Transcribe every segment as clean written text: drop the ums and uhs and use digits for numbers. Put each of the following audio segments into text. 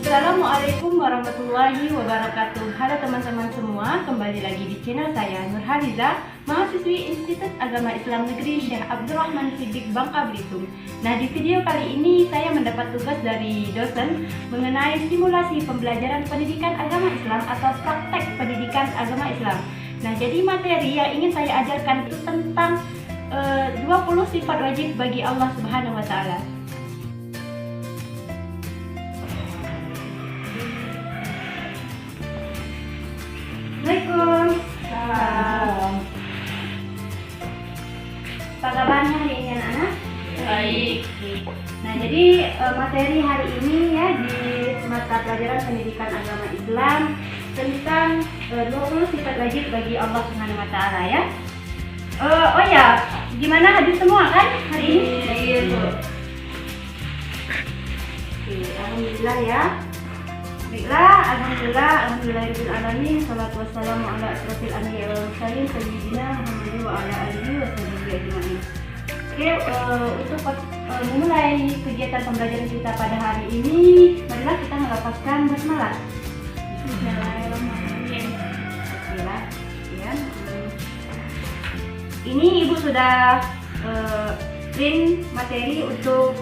Assalamualaikum warahmatullahi wabarakatuh. Halo teman-teman semua, kembali lagi di channel saya Nurhaliza, mahasiswi Institut Agama Islam Negeri Syekh Abdurrahman Siddiq Bangka Belitung. Nah, di video kali ini saya mendapat tugas dari dosen mengenai simulasi pembelajaran pendidikan agama Islam atau praktek pendidikan agama Islam. Nah, jadi materi yang ingin saya ajarkan itu tentang 20 sifat wajib bagi Allah Subhanahu wa taala. Assalamualaikum. Salam. Apa kabarnya hari ini anak-anak? Baik. Nah, jadi materi hari ini ya di mata pelajaran pendidikan agama Islam tentang 20 sifat wajib bagi Allah Subhanahu wa taala ya. Oh ya, gimana hadir semua kan hari ini? Iya, Bu. Oke, alhamdulillah ya. Baiklah, alhamdulillahirobbilalamin, salatu wassalamu ala asrofil anbiya wal mursalin sayyidina Muhammadin wa ala alihi washabihi ajmain. Oke, untuk memulai kegiatan pembelajaran kita pada hari ini, marilah kita melafazkan basmalah. Bismillahirrahmanirrahim. Bismillah, ya. Ini Ibu sudah print materi untuk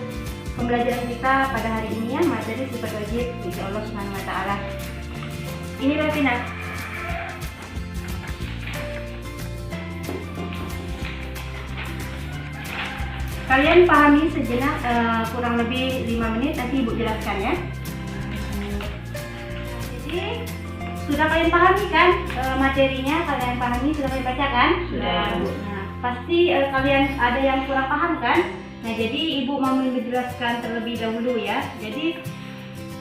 pembelajaran kita pada hari ini ya, materi sifat wajib bagi Allah Subhanahu wa taala. Ini Tina. Kalian pahami sejenak kurang lebih 5 menit, nanti Ibu jelaskan ya. Jadi sudah kalian pahami kan materinya, kalian pahami, sudah kalian baca kan? Sudah. Nah, pasti kalian ada yang kurang paham kan? Nah, jadi Ibu mau menjelaskan terlebih dahulu ya. Jadi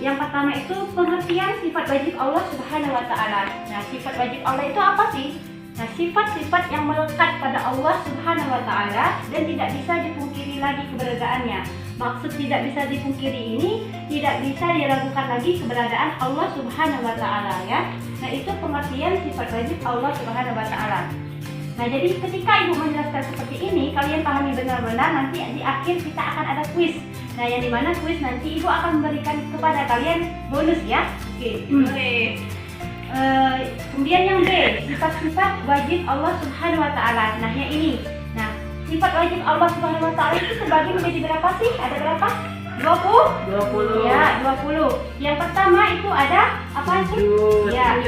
yang pertama itu pengertian sifat wajib Allah Subhanahu wa taala. Nah, sifat wajib Allah itu apa sih? Nah, sifat-sifat yang melekat pada Allah Subhanahu wa taala dan tidak bisa dipungkiri lagi keberadaannya. Maksud tidak bisa dipungkiri ini tidak bisa diragukan lagi keberadaan Allah Subhanahu wa taala ya. Nah, itu pengertian sifat wajib Allah Subhanahu wa taala. Nah, jadi ketika Ibu menjelaskan seperti ini, kalian pahami benar-benar, nanti di akhir kita akan ada kuis. Nah, yang dimana kuis nanti Ibu akan memberikan kepada kalian bonus ya. Oke, boleh. Kemudian yang B, sifat-sifat wajib Allah Subhanahu wa taala. Nah, yang ini. Nah, sifat wajib Allah Subhanahu wa taala itu terbagi menjadi berapa sih? Ada berapa? 20? Ya, 20. Yang pertama itu ada apa sih? Ya.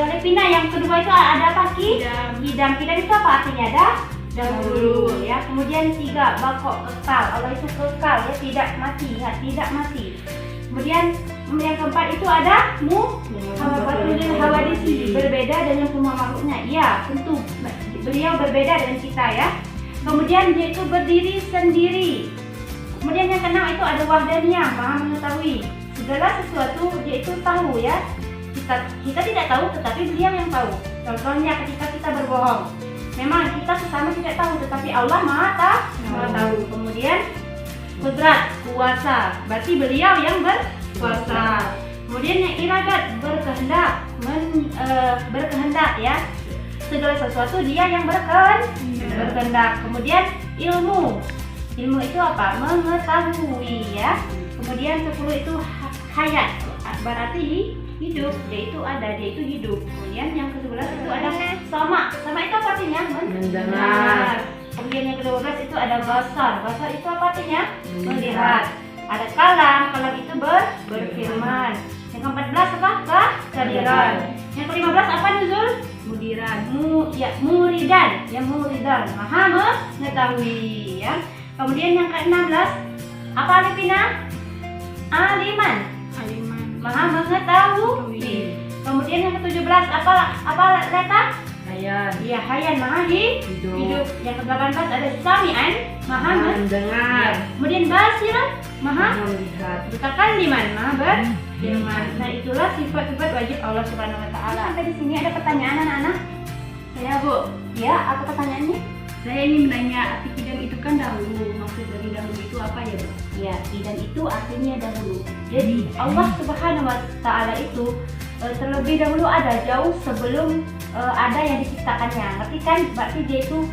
Lepina, yang kedua itu ada apa Ki? Hidam. Hidam itu apa artinya? Dahulu ya. Kemudian 3, bakok, kekal. Allah itu kekal ya, tidak mati ya, tidak mati. Kemudian yang keempat itu ada muhawafatul hawadisi, berbeda dengan semua makhluknya. Iya, tentu beliau berbeda dengan kita ya. Kemudian dia itu berdiri sendiri. Kemudian yang keenam itu ada wahdaniyah, maha mengetahui segala sesuatu, dia itu tahu ya. Kita tidak tahu tetapi beliau yang tahu. Contohnya ketika kita berbohong, memang kita sesama tidak tahu tetapi Allah maha tahu. Kemudian qudrat, kuasa, berarti beliau yang berkuasa. Kemudian yang iradat, berkehendak ya, segala sesuatu dia yang berkehendak. Kemudian ilmu itu apa? Mengetahui ya. Kemudian 10 itu hayat, berarti hidup, dia itu hidup. Kemudian yang ke-11 itu ada sama itu apa artinya? Mendengar. Kemudian yang ke-12 itu ada basar itu apa artinya? Melihat. Ada kalam itu berfirman. Yang ke-14 apa? Kehadiran. Yang ke-15 apa nuzul? Mudiran. Muridan, maha mengetahui ya. Kemudian yang ke-16 apa Alipina? Aliman, maha mengetahui. Kemudian yang ke-17 apa Leta? Hayan. Iya, hayan, maha hidup. Yang ke-18 ada sami'an, maha mendengar. Kemudian basiran, maha melihat. Mutakaliman, maha berfirman. Nah, itulah sifat-sifat wajib Allah Subhanahu wa taala. Sampai di sini ada pertanyaan anak-anak? Ya, Bu. Ya, apa pertanyaannya? Saya ingin menanya, arti kidam itu kan dahulu. Maksud dari dahulu itu apa ya, Bu? Ya, kidam itu artinya dahulu. Jadi Allah Subhanahu wa taala itu terlebih dahulu ada, jauh sebelum ada yang diciptakannya. Ngerti kan? Berarti dia itu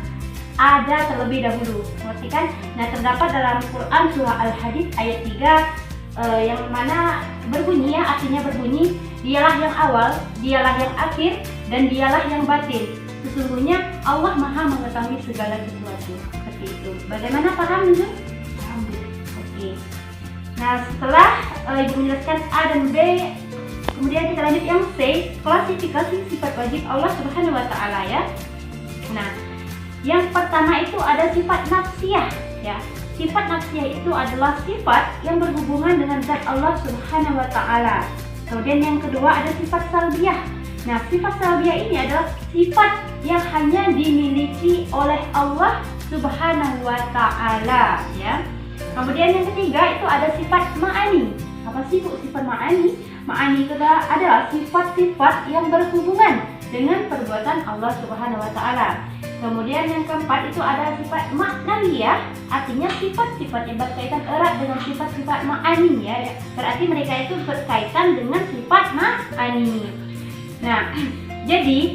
ada terlebih dahulu. Ngerti kan? Nah, terdapat dalam Quran surah Al-Hadid ayat 3 yang mana berbunyi ya, artinya berbunyi, dialah yang awal, dialah yang akhir, dan dialah yang batin. Sesungguhnya Allah Maha mengetahui segala sesuatu. Seperti itu. Bagaimana, paham Jun? Paham. Oke. Nah, setelah Ibu menjelaskan A dan B, kemudian kita lanjut yang C, klasifikasi sifat wajib Allah Subhanahu wa taala ya. Nah, yang pertama itu ada sifat nafsiyah ya. Sifat nafsiyah itu adalah sifat yang berhubungan dengan zat Allah Subhanahu wa taala. Kemudian yang kedua ada sifat salbiyah. Nah, sifat salbiyah ini adalah sifat yang hanya dimiliki oleh Allah Subhanahu wa taala ya. Kemudian yang ketiga itu ada sifat ma'ani. Apa sih Bu sifat ma'ani? Ma'ani itu adalah sifat-sifat yang berhubungan dengan perbuatan Allah Subhanahu wa taala. Kemudian yang keempat itu ada sifat maknawiyah, artinya sifat-sifat yang berkaitan erat dengan sifat-sifat ma'ani ya. Berarti mereka itu berkaitan dengan sifat ma'ani. Nah, jadi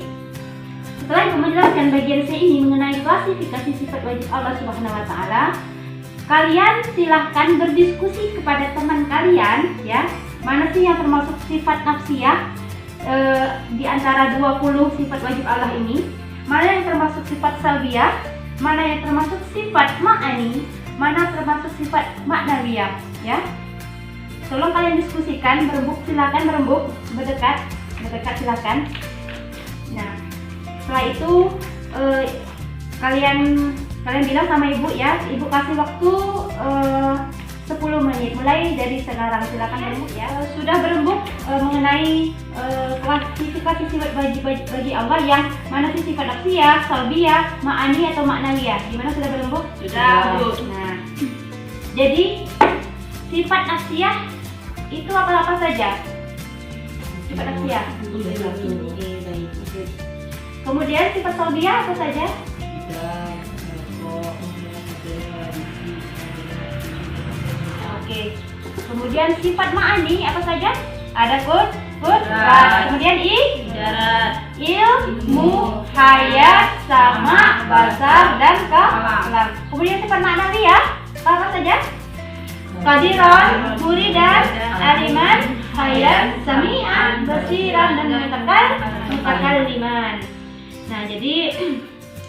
setelah Ibu menjelaskan bagian C ini mengenai klasifikasi sifat wajib Allah Subhanahu wa taala, kalian silahkan berdiskusi kepada teman kalian ya, mana sih yang termasuk sifat nafsiyah di antara 20 sifat wajib Allah ini, mana yang termasuk sifat salbiyah, mana yang termasuk sifat ma'ani, mana termasuk sifat maknawiyah ya. Tolong kalian diskusikan, berembuk silakan, berembuk, berdekat silakan. Nah, setelah itu kalian bilang sama Ibu ya, Ibu kasih waktu 10 menit mulai dari sekarang, silakan berembuk ya. Sudah berembuk mengenai klasifikasi sifat bagi Allah yang mana sih sifat nafsiyah, salbiyah, ma'ani atau maknawiyah? Gimana, sudah berembuk? Sudah, Bu. Nah, jadi sifat nafsiyah itu apa saja? Sifat nafsiyah. Kemudian sifat salbiyah apa saja? Oke. Kemudian sifat ma'ani apa saja? Ada kudrat. Kemudian ilmu, hayat, sama, basar, dan kalam. Kemudian sifat maknawiyah apa saja? Qadiran, muridan, aliman, hayat, sami'an, basiran, dan mutakalliman. Nah, jadi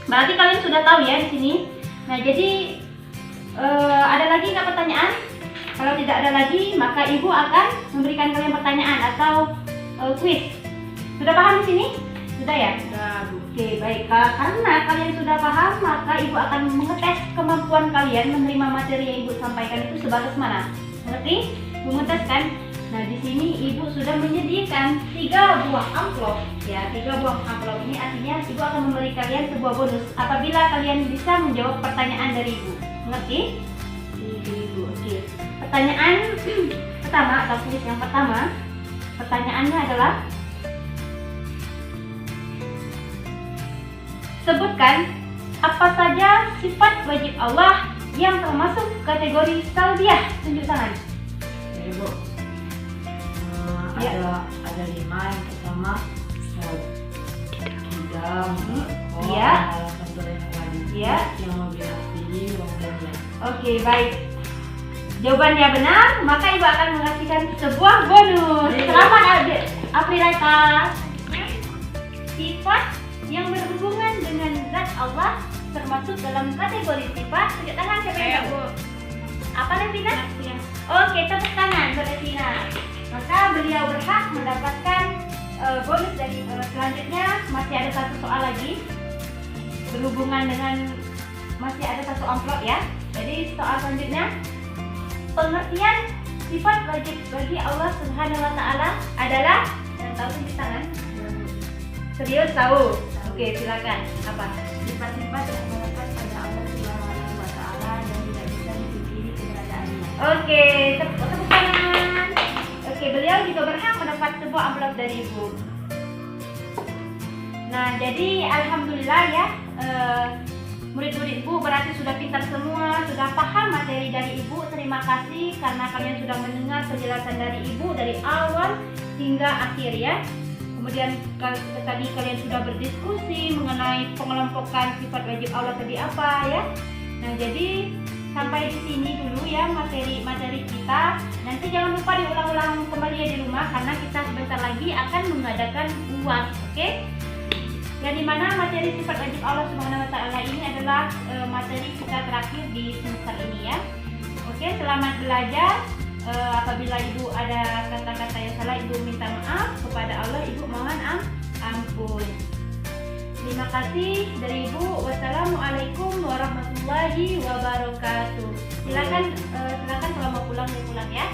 berarti kalian sudah tahu ya di sini. Nah, jadi ada lagi nggak pertanyaan? Kalau tidak ada lagi, maka Ibu akan memberikan kalian pertanyaan atau quiz. Sudah paham di sini? Sudah ya? Sudah, Bu. Oke, baik. Karena kalian sudah paham, maka Ibu akan mengetes kemampuan kalian menerima materi yang Ibu sampaikan itu sebatas mana. Mengerti? Ibu ngetes kan? Nah, di sini Ibu sudah menyediakan 3 buah amplop. Ya, 3 buah amplop ini artinya Ibu akan memberi kalian sebuah bonus apabila kalian bisa menjawab pertanyaan dari Ibu. Mengerti? Ibu, oke. Pertanyaan pertama atau kuis yang pertama, pertanyaannya adalah sebutkan apa saja sifat wajib Allah yang termasuk kategori salbiyah. Tunjuk tangan. Ya, Bu. Ada 5. Yang pertama kidam, Iya. Iya. yang mobilasi, kemudian Oke, baik. Jawabannya benar, maka Ibu akan mengasihkan sebuah bonus. Selamat Aprilata. Sifat yang berhubungan dengan zat Allah termasuk dalam kategori sifat. Tunjuk tangan siapa yang tahu? Apa Levina? Oke, tepuk tangan buat Levina. Maka beliau berhak mendapatkan bonus dari selanjutnya. Masih ada 1 soal lagi berhubungan dengan, masih ada 1 amplop ya. Jadi soal selanjutnya, pengertian sifat wajib bagi Allah Subhanahu wa taala adalah, yang tahu tunjuk tangan. Serius tahu? Oke, silakan. Apa? sifat-sifat yang melekat pada Allah Subhanahu wa taala dan tidak bisa dipungkiri keberadaannya. Oke, tepuk tangan. Oke, beliau juga berhak mendapat sebuah amplop dari Ibu. Nah, jadi alhamdulillah ya, murid-murid Ibu berarti sudah pintar semua, sudah paham materi dari Ibu. Terima kasih karena kalian sudah mendengar penjelasan dari Ibu dari awal hingga akhir ya. Kemudian tadi kalian sudah berdiskusi mengenai pengelompokan sifat wajib Allah tadi apa ya. Nah, jadi sampai di sini dulu ya materi kita. Nanti jangan lupa diulang-ulang kembali ya di rumah karena kita sebentar lagi akan mengadakan UAS, oke? Yang dimana materi sifat wajib Allah Subhanahu wa taala ini adalah materi kita terakhir di semester ini ya. Oke, selamat belajar. Apabila Ibu ada kata-kata yang salah, Ibu minta maaf kepada Allah, Ibu mohon ampun. Terima kasih dari Ibu. Wassalamualaikum warahmatullahi wabarakatuh. Silakan kalau mau pulang ya pulang ya.